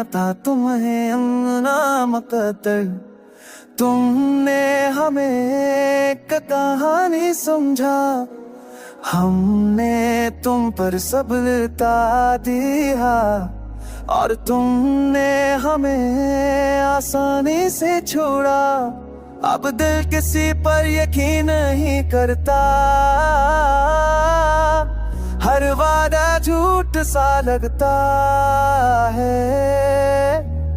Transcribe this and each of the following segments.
आता तुम्हें अंगना मकतर। तुमने हमें एक कहानी समझा, हमने तुम पर सब लुटा दिया, और तुमने हमें आसानी से छोड़ा। अब दिल किसी पर यकीन नहीं करता, हर वादा झूठ सा लगता है।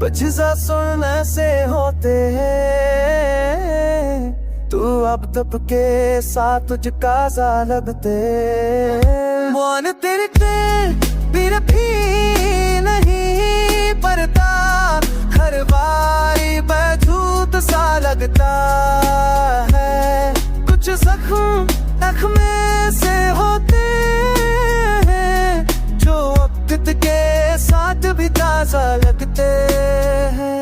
बचसा सुनने से होते हैं, तू अब तब के साथ तुझका सा लगते। मन तेरे फिर भी नहीं पड़ता, हर बारी झूठ सा लगता है। कुछ जख्म में से होते हैं, जो वक्त के साथ भी ताजा लगते हैं।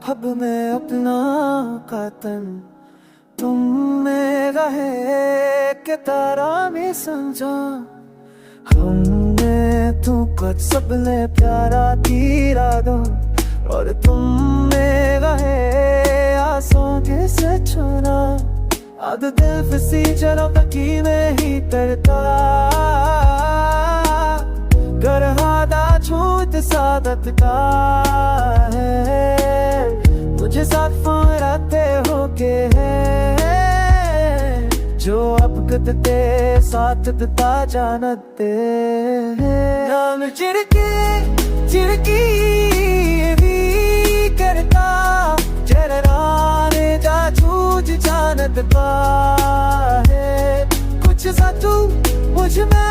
खब में अपना कातन तुम में रहे के तारा में समझा। हमने तुमको सबने प्यारा कीरा दो, और तुम में रहे आंसू के से छुना। अब दिल फिसी चलो तकी नहीं तरता, कर हादा छूट सादत का है। मुझे साथ फराते हो के है, जो अब कदते साथ दता जानते हैं। नाम चिड़की भी करता, जराने जा छूट जानता है। कुछ सा तू मुझ में